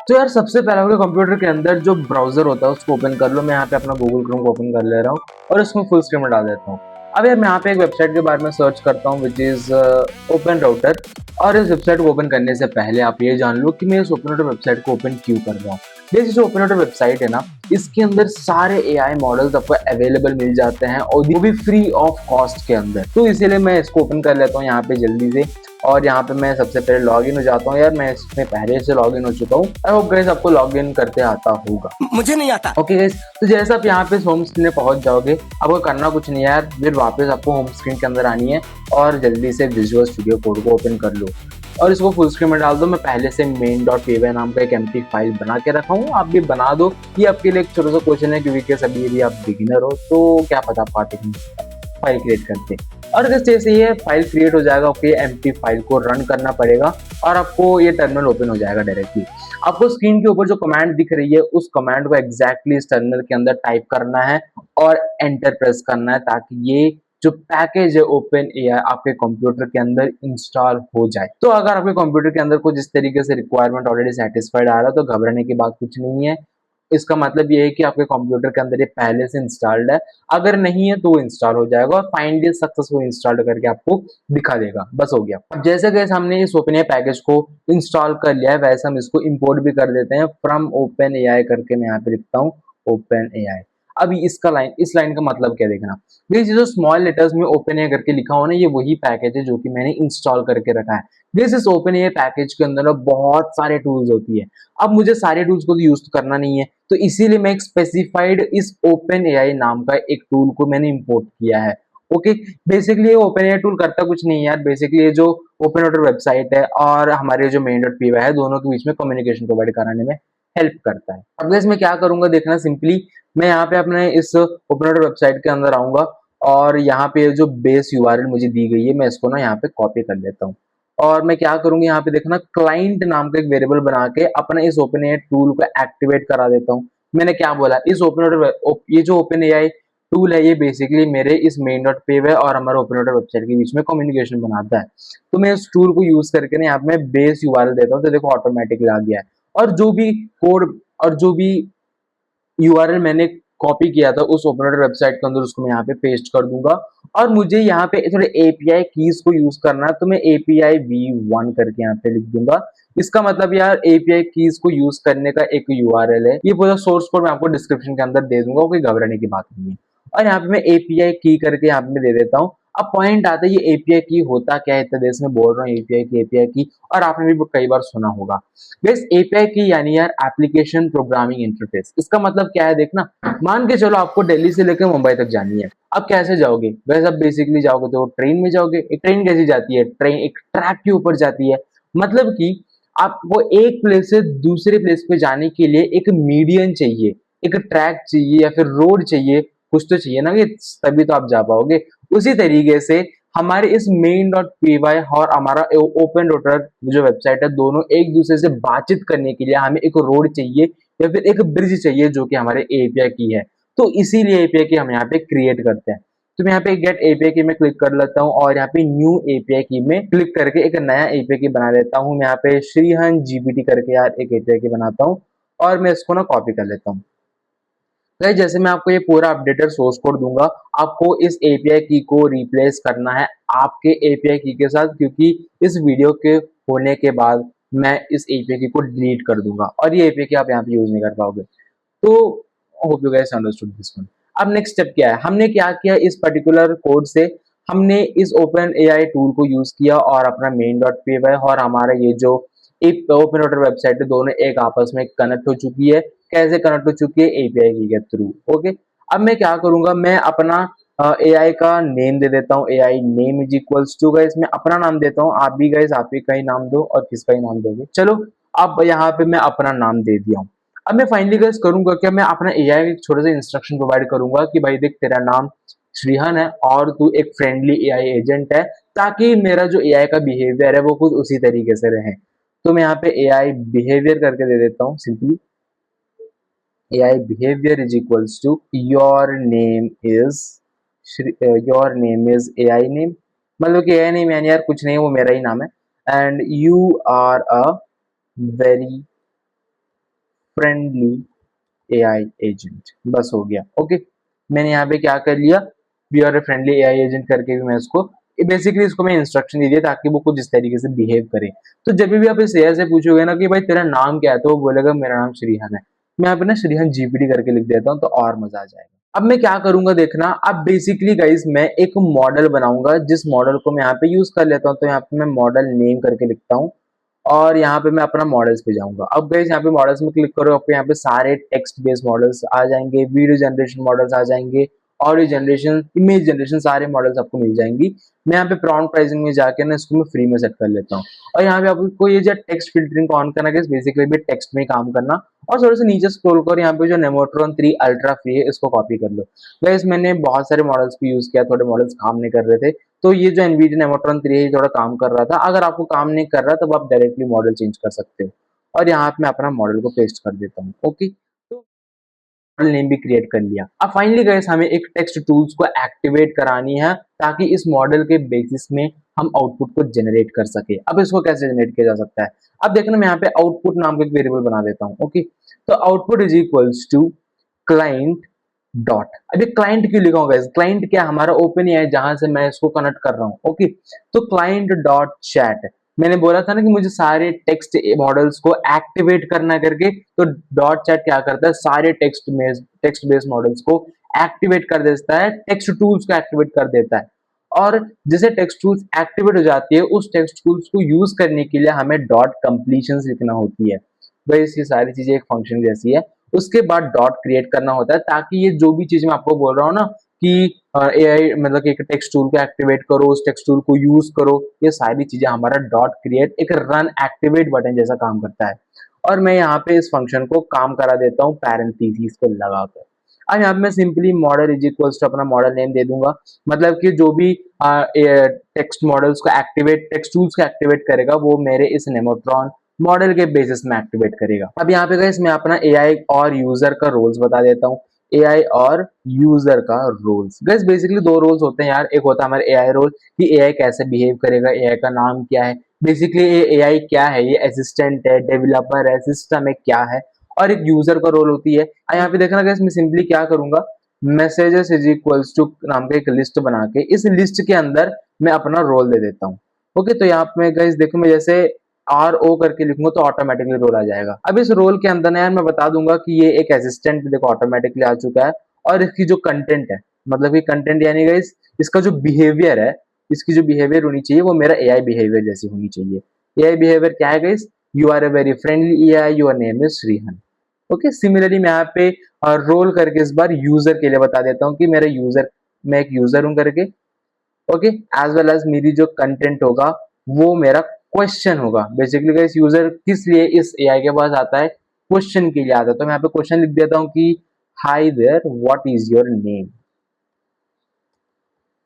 तो यार सबसे पहले आपके कंप्यूटर के अंदर जो ब्राउजर होता है उसको ओपन कर लो। मैं यहाँ पे अपना गूगल क्रोम को ओपन कर ले रहा हूँ और उसको फुल स्क्रीन में डाल देता हूँ। अब यार मैं यहाँ पे एक वेबसाइट के बारे में सर्च करता हूँ विच इज ओपन राउटर। और इस वेबसाइट को ओपन करने से पहले आप ये जान लो कि मैं इस ओपन राउटर वेबसाइट को ओपन क्यों कर रहा हूँ। जैसे जो ओपन राउटर वेबसाइट है ना, इसके अंदर सारे एआई मॉडल्स आपको अवेलेबल मिल जाते हैं और वो भी फ्री ऑफ कॉस्ट के अंदर। तो इसीलिए मैं इसको ओपन कर लेता हूँ यहाँ पे जल्दी से। और यहाँ पे मैं सबसे पहले लॉग इन हो जाता हूँ। यार मैं इसमें पहले से लॉग इन हो चुका हूँ। आई होप गाइस आपको लॉग इन करते आता होगा। मुझे नहीं आता। ओके गाइस, तो जैसे आप यहाँ पे होम स्क्रीन में पहुंच जाओगे, आपको करना कुछ नहीं है यार, फिर वापस आपको होम स्क्रीन के अंदर आनी है और जल्दी से विजुअल स्टूडियो कोड को ओपन कर लो और इसको फुल स्क्रीन में डाल दो। मैं पहले से main.py नाम का एक एम्प्टी फाइल बना के रखा हूँ, आप भी बना दो। ये आपके लिए एक छोटा सा क्वेश्चन है क्योंकि अभी भी आप बिगिनर हो तो क्या पता आप पार्टी फाइल क्रिएट करते। और अगर जैसे ये फाइल क्रिएट हो जाएगा, आपको ये एम्प्टी फाइल को रन करना पड़ेगा और आपको ये टर्मिनल ओपन हो जाएगा डायरेक्टली। आपको स्क्रीन के ऊपर जो कमांड दिख रही है उस कमांड को एग्जैक्टली इस टर्मिनल के अंदर टाइप करना है और एंटर प्रेस करना है ताकि ये जो पैकेज है ओपन एआई आपके कंप्यूटर के अंदर इंस्टॉल हो जाए। तो अगर आपके कंप्यूटर के अंदर कुछ इस तरीके से रिक्वायरमेंट ऑलरेडी सेटिस्फाइड आ रहा है तो घबराने की बात कुछ नहीं है। इसका मतलब ये है कि आपके कंप्यूटर के अंदर ये पहले से इंस्टॉल्ड है। अगर नहीं है तो वो इंस्टॉल हो जाएगा और फाइनली सक्सेसफुल इंस्टॉल करके आपको दिखा देगा। बस हो गया। अब जैसे कि हमने इस ओपन एआई पैकेज को इंस्टॉल कर लिया है वैसे हम इसको इंपोर्ट भी कर देते हैं फ्रॉम ओपन एआई करके। मैं यहाँ पे लिखता हूँ ओपन एआई। अभी इस लाइन का मतलब क्या देखना, ये जो स्मॉल लेटर्स में ओपन एआई करके लिखा हो ना, ये वही पैकेज है जो कि मैंने इंस्टॉल करके रखा है। दिस इस ओपन एआई पैकेज के अंदर बहुत सारे टूल्स होती है। अब मुझे सारे टूल्स को यूज करना नहीं है तो इसीलिए मैं एक स्पेसिफाइड इस ओपन एआई नाम का एक टूल को मैंने इंपोर्ट किया है। ओके, बेसिकली ये ओपन एआई टूल करता कुछ नहीं है यार। बेसिकली ये जो ओपन राउटर वेबसाइट है और हमारे जो main.py है दोनों के बीच में कम्युनिकेशन प्रोवाइड कराने में हेल्प करता है। अब मैं क्या करूंगा देखना, सिंपली मैं यहाँ पे अपने इस ओपन राउटर वेबसाइट के अंदर आऊंगा और यहाँ पे जो बेस यूआरएल मुझे दी गई है मैं इसको ना यहाँ पे कॉपी कर लेता हूँ। और मैं क्या करूंगी यहाँ पे देखना, क्लाइंट नाम का एक वेरिएबल बना के अपने इस ओपन एआई टूल को एक्टिवेट करा देता हूँ। मैंने क्या बोला, इस ये जो ओपन एआई टूल है ये बेसिकली मेरे इस main.py है और हमारे ओपन राउटर वेबसाइट के बीच में कम्युनिकेशन बनाता है। तो मैं इस टूल को यूज करके ना यहाँ पे मैं बेस यूआरएल देता हूँ तो देखो ऑटोमेटिकली आ गया है। और जो भी कोड और जो भी यूआरएल मैंने कॉपी किया था उस ओपन राउटर वेबसाइट के अंदर उसको मैं यहाँ पे पेस्ट कर दूंगा। और मुझे यहाँ पे थोड़े एपीआई कीज को यूज करना है तो मैं एपीआई v1 करके यहाँ पे लिख दूंगा। इसका मतलब यार एपीआई कीज को यूज करने का एक यूआरएल है। ये पूरा सोर्स कोड मैं आपको डिस्क्रिप्शन के अंदर दे दूंगा, कोई घबराने की बात नहीं है। और यहाँ पे मैं एपीआई की करके यहाँ पे दे देता हूँ। अब पॉइंट आता है ये एपीआई की होता क्या है, इतने देश में बोल रहा हूँ एपीआई की और आपने भी कई बार सुना होगा। बेस एपीआई की यानी यार एप्लीकेशन प्रोग्रामिंग इंटरफेस। इसका मतलब क्या है देखना, मान के चलो आपको दिल्ली से लेकर मुंबई तक जानी है। अब कैसे जाओगे, वैसे अब बेसिकली जाओगे तो ट्रेन में जाओगे। एक ट्रेन कैसी जाती है, ट्रेन एक ट्रैक के ऊपर जाती है। मतलब कि आपको एक प्लेस से दूसरे प्लेस पे जाने के लिए एक मीडियन चाहिए, एक ट्रैक चाहिए या फिर रोड चाहिए, कुछ तो चाहिए ना, कि तभी तो आप जा पाओगे। उसी तरीके से हमारे इस main.py और हमारा ओपन राउटर जो वेबसाइट है दोनों एक दूसरे से बातचीत करने के लिए हमें एक रोड चाहिए या फिर एक ब्रिज चाहिए जो कि हमारे एपीआई की है। तो इसीलिए एपीआई की हम यहाँ पे क्रिएट करते हैं। तो मैं यहाँ पे गेट एपीआई की में क्लिक कर लेता हूँ और यहाँ पे न्यू एपीआई की में क्लिक करके एक नया एपीआई की बना लेता हूँ। मैं यहाँ पे श्रीहन जीबीटी करके यार एक एपीआई की बनाता हूँ और मैं इसको ना कॉपी कर लेता हूँ। गाइस जैसे मैं आपको ये पूरा अपडेटेड सोर्स कोड दूंगा, आपको इस एपीआई की को रिप्लेस करना है आपके एपीआई की के साथ, क्योंकि इस वीडियो के होने के बाद मैं इस एपीआई की को डिलीट कर दूंगा और ये एपीआई की आप यहाँ पे यूज नहीं कर पाओगे। तो hope you guys understood this one. अब नेक्स्ट स्टेप क्या है, हमने क्या किया, इस पर्टिकुलर कोड से हमने इस ओपन एआई टूल को यूज किया और अपना main.py और हमारा ये जो एक ओपन राउटर वेबसाइट है दोनों एक आपस में कनेक्ट हो चुकी है। कैसे कनेक्ट हो चुकी है, एपीआई की के थ्रू। ओके, अब मैं क्या करूंगा, मैं अपना एआई का नेम दे देता हूँ। AI name is equals to, guys मैं अपना नाम देता हूँ, आप भी गाइस आप ही का ही नाम दो और किसका ही नाम दोगे। चलो अब यहाँ पे मैं अपना नाम दे दिया हूँ। अब मैं फाइनली गाइस करूंगा क्या, मैं अपना एआई को एक छोटा सा इंस्ट्रक्शन प्रोवाइड करूंगा कि भाई देख तेरा नाम श्रीहन है और तू एक फ्रेंडली एआई एजेंट है, ताकि मेरा जो एआई का बिहेवियर है वो कुछ उसी तरीके से रहे। तो मैं यहाँ पे एआई बिहेवियर करके दे देता हूँ simply. AI behaviour is equals to your name is AI name. मतलब कि एआई नेम यानी यार कुछ नहीं, वो मेरा ही नाम है। And you are a very friendly AI agent, बस हो गया। ओके, मैंने यहाँ पे क्या कर लिया, we are a friendly AI agent करके भी मैं इसको बेसिकली इसको मैं इंस्ट्रक्शन दे दिया ताकि वो कुछ इस तरीके से बिहेव करे। तो जब भी आप इस एआई से पूछोगे ना कि भाई तेरा नाम क्या है, तो वो बोलेगा मेरा नाम श्रीहन है। मैं यहाँ पे ना श्रीहन जीपीटी करके लिख देता हूँ तो और मजा आ जाएगा। अब मैं क्या करूंगा देखना, अब बेसिकली गाइस मैं एक मॉडल बनाऊंगा जिस मॉडल को मैं यहाँ पे यूज कर लेता हूँ। तो यहाँ पे मैं मॉडल नेम करके लिखता हूँ और यहाँ पे मैं अपना मॉडल्स पे जाऊंगा। अब गाइस यहाँ पे मॉडल्स में क्लिक करो, आपको यहाँ पे सारे टेक्स्ट बेस्ड मॉडल्स आ जाएंगे, वीडियो जनरेशन मॉडल्स आ जाएंगे, ऑडियो जनरेशन, इमेज जनरेशन, सारे मॉडल्स आपको मिल जाएंगी। मैं यहाँ पे प्रॉम्प्ट प्राइसिंग में जाके ना इसको मैं फ्री में सेट कर लेता हूँ। और यहाँ पे आपको ये जो टेक्स्ट फिल्टरिंग को ऑन करना है, बेसिकली भी टेक्स्ट में काम करना। और थोड़ा सा नीचे स्क्रॉल करो, यहाँ पे जो नेमोट्रॉन 3 अल्ट्रा फ्री है इसको कॉपी कर लो। गाइस मैंने बहुत सारे मॉडल्स को यूज किया, थोड़े मॉडल्स काम नहीं कर रहे थे, तो ये जो NVIDIA नेमोट्रॉन 3 है थोड़ा काम कर रहा था। अगर आपको काम नहीं कर रहा तब आप डायरेक्टली मॉडल चेंज कर सकते हो। और यहाँ पे मैं अपना मॉडल को पेस्ट कर देता हूँ। ओके, तो मॉडल नेम भी क्रिएट कर लिया। अब फाइनली गाइस हमें एक टेक्स्ट टूल्स को एक्टिवेट करानी है ताकि इस मॉडल के बेसिस में हम आउटपुट को जनरेट कर सके। अब इसको कैसे जनरेट किया जा सकता है, अब देखना मैं यहाँ पे आउटपुट नाम का एक वेरिएबल बना देता हूँ। ओके, तो output is equals to client dot, अभी क्लाइंट क्यों लिखा होगा, क्लाइंट क्या हमारा ओपन है जहां से मैं इसको कनेक्ट कर रहा हूँ। ओके, तो क्लाइंट डॉट चैट, मैंने बोला था ना कि मुझे सारे टेक्स्ट मॉडल्स को एक्टिवेट करना करके, तो डॉट चैट क्या करता है, सारे टेक्स्ट बेस्ड मॉडल्स को एक्टिवेट कर देता है, टेक्स्ट टूल्स को एक्टिवेट कर देता है। और जैसे टेक्स्ट टूल्स एक्टिवेट हो जाती है, उस टेक्स्ट टूल्स को यूज करने के लिए हमें डॉट कंप्लीशन लिखना होती है। बस ये सारी चीजें एक फंक्शन जैसी है। उसके बाद डॉट क्रिएट करना होता है ताकि ये जो भी चीज मैं आपको बोल रहा हूँ ना कि एआई मतलब कि एक टेक्स्ट टूल को एक्टिवेट करो, उस टेक्स्ट टूल को यूज करो, ये सारी चीजें हमारा डॉट क्रिएट एक रन एक्टिवेट बटन जैसा काम करता है। और मैं यहाँ पे इस फंक्शन को काम करा देता हूँ पैरेंथेसिस को लगाकर। अब यहाँ पे मैं simply model is equals to अपना मॉडल नेम दे दूंगा, मतलब कि जो भी टेक्स्ट मॉडल्स को एक्टिवेट, टेक्स्ट टूल्स को एक्टिवेट करेगा वो मेरे इस नेमोट्रॉन मॉडल के बेसिस में एक्टिवेट करेगा। अब यहाँ पे गाइस मैं अपना एआई और यूजर का रोल्स बता देता हूँ। एआई और यूजर का रोल्स, गाइस बेसिकली दो रोल्स होते हैं यार। एक होता है हमारा एआई रोल कि एआई कैसे बिहेव करेगा, एआई का नाम क्या है, बेसिकली ये एआई क्या है, ये असिस्टेंट है, डेवलपर है, सिस्टम है, क्या है। और एक यूजर का रोल होती है। यहाँ पे देखना गाइस मैं सिंपली क्या करूंगा, मैसेजेस इज इक्वल्स टू नाम का एक लिस्ट बना के इस लिस्ट के अंदर मैं अपना रोल दे देता हूँ। ओके, तो यहाँ पे गाइस देखो मैं जैसे RO करके लिखूंगा तो ऑटोमेटिकली रोल आ जाएगा। अब इस रोल के अंदर ना यार मैं बता दूंगा कि ये एक असिस्टेंट देखो ऑटोमेटिकली आ चुका है। और इसकी जो कंटेंट है, मतलब कि कंटेंट यानी गाइस इसका जो बिहेवियर है, इसकी जो बिहेवियर होनी चाहिए वो मेरा एआई बिहेवियर जैसी होनी चाहिए। एआई बिहेवियर क्या है guys, you are a very friendly AI, your name is Shrihan. Okay, similarly मैं यहाँ पे रोल करके इस बार यूजर के लिए बता देता हूँ कि मेरा यूजर, मैं एक यूजर हूँ करके। ओके, एज वेल एज मेरी जो कंटेंट होगा वो मेरा क्वेश्चन होगा। बेसिकली गाइस यूजर किस लिए इस एआई के पास आता है, क्वेश्चन के लिए आता है। तो मैं यहाँ पे क्वेश्चन लिख देता हूँ कि hi there what is your name.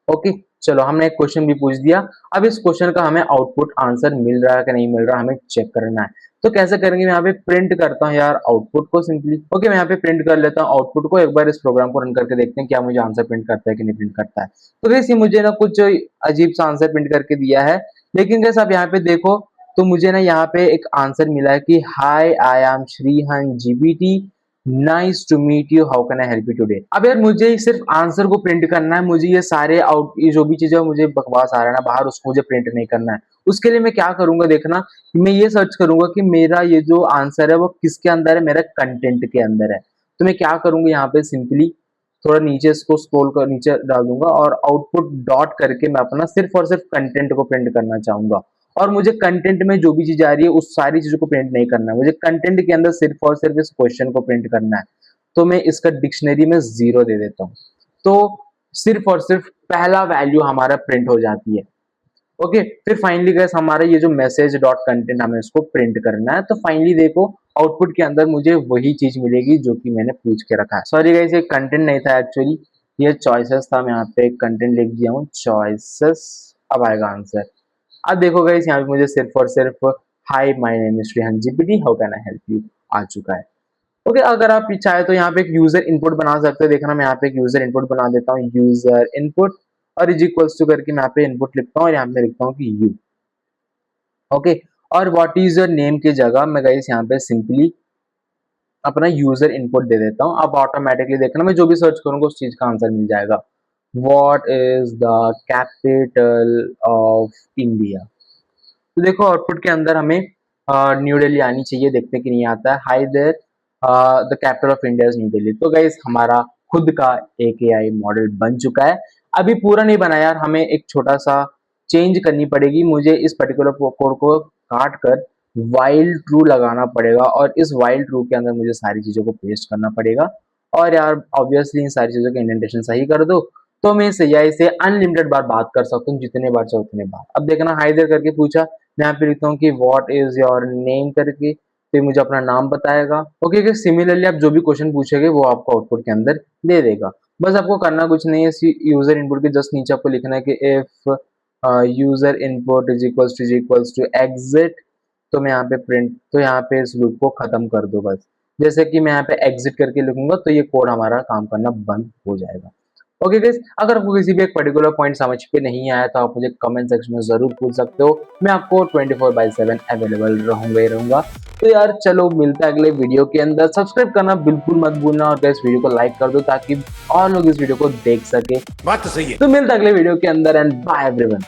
Okay, चलो हमने एक क्वेश्चन भी पूछ दिया। अब इस क्वेश्चन का हमें आउटपुट आंसर मिल रहा है कि नहीं मिल रहा, हमें चेक करना है। तो कैसे करेंगे, मैं यहाँ पे प्रिंट करता हूँ यार आउटपुट को सिंपली। ओके, मैं यहाँ पे प्रिंट कर लेता हूँ आउटपुट को। एक बार इस प्रोग्राम को रन करके देखते हैं क्या मुझे आंसर प्रिंट करता है कि नहीं प्रिंट करता है। तो वैसे मुझे ना कुछ अजीब सा आंसर प्रिंट करके दिया है, लेकिन कैसे आप यहाँ पे देखो तो मुझे ना यहाँ पे एक आंसर मिला है कि hi I am Shrihan GPT, nice to meet you, how can I help you today. अब यार मुझे सिर्फ आंसर को प्रिंट करना है, मुझे ये सारे आउट, ये जो भी चीजें मुझे बकवास आ रहा है ना बाहर, उसको मुझे प्रिंट नहीं करना है। उसके लिए मैं क्या करूंगा देखना, मैं ये सर्च करूंगा कि मेरा ये जो आंसर है वो किसके अंदर है, मेरा कंटेंट के अंदर है। तो मैं क्या करूंगा यहाँ पे सिंपली थोड़ा नीचे इसको स्क्रॉल कर नीचे डाल दूंगा और आउटपुट डॉट करके मैं अपना सिर्फ और सिर्फ कंटेंट को प्रिंट करना चाहूंगा। और मुझे कंटेंट में जो भी चीज आ रही है उस सारी चीजों को प्रिंट नहीं करना है, मुझे कंटेंट के अंदर सिर्फ और सिर्फ इस क्वेश्चन को प्रिंट करना है। तो मैं इसका डिक्शनरी में 0 दे देता हूँ। तो सिर्फ और सिर्फ पहला वैल्यू हमारा प्रिंट हो जाती है। ओके, फिर फाइनली गैस हमारा ये जो मैसेज डॉट कंटेंट हमें इसको प्रिंट करना है। तो फाइनली देखो आउटपुट के अंदर मुझे वही चीज मिलेगी जो कि मैंने पूछ के रखा है। सॉरी गाइस, ये कंटेंट नहीं था एक्चुअली, ये चॉइसेस था। मैं यहाँ पे कंटेंट लिख दिया हूँ चॉइसेस, अब आएगा आंसर। अब देखो गाइस यहाँ पे मुझे सिर्फ और सिर्फ hi my name is Shrihan GPT, how can I help you आ चुका है। ओके, अगर आप चाहे तो यहाँ पे एक यूजर इनपुट बना सकते हो। देखना मैं यहाँ पे एक यूजर इनपुट बना देता हूँ, यूजर इनपुट और इज इक्वल्स टू करके मैं यहाँ पे इनपुट लिखता हूँ और यहाँ पे लिखता हूँ कि यू। ओके, और व्हाट इज योर नेम की जगह मैं गाइस यहाँ पे सिंपली अपना यूजर इनपुट दे देता हूँ। अब ऑटोमेटिकली देखना मैं जो भी सर्च करूंगा उस चीज का आंसर मिल जाएगा। What is the capital of India. तो देखो आउटपुट के अंदर हमें न्यू दिल्ली आनी चाहिए, देखते कि नहीं आता है। Hi there, the capital of India is New Delhi. तो गाइस हमारा खुद का एक एआई मॉडल बन चुका है। अभी पूरा नहीं बना यार, हमें एक छोटा सा चेंज करनी पड़ेगी। मुझे इस पर्टिकुलर कोड को काट कर वाइल ट्रू लगाना पड़ेगा और इस वाइल ट्रू के अंदर मुझे सारी चीजों को पेस्ट करना पड़ेगा। और यार ऑब्वियसली इन सारी चीजों के इंडेंटेशन सही कर दो तो मैं इस एआई से अनलिमिटेड बार बात कर सकता हूँ, जितने बार चाहे उतने बार। अब देखना हाई देयर करके पूछा, मैं यहाँ पे लिखता हूँ कि व्हाट इज योर नेम करके, तो ये मुझे अपना नाम बताएगा। ओके, सिमिलरली आप जो भी क्वेश्चन पूछेंगे वो आपको आउटपुट के अंदर दे देगा। बस आपको करना कुछ नहीं है, यूजर इनपुट के जस्ट नीचे आपको लिखना है कि if user input is equals to exit, तो मैं यहाँ पे प्रिंट, तो यहाँ पे इस लूप को खत्म कर दो बस। जैसे कि मैं यहाँ पे एग्जिट करके लिखूंगा तो ये कोड हमारा काम करना बंद हो जाएगा। ओके गाइस, अगर आपको किसी भी एक पर्टिकुलर पॉइंट समझ पे नहीं आया तो आप मुझे कमेंट सेक्शन में जरूर पूछ सकते हो। मैं आपको 24/7 अवेलेबल रहूंगा ही रहूंगा। तो यार चलो मिलते हैं अगले वीडियो के अंदर। सब्सक्राइब करना बिल्कुल मत भूलना और इस वीडियो को लाइक कर दो ताकि और लोग इस वीडियो को देख सके। बात तो सही है। तो मिलते हैं अगले वीडियो के अंदर एंड बाय एवरीवन।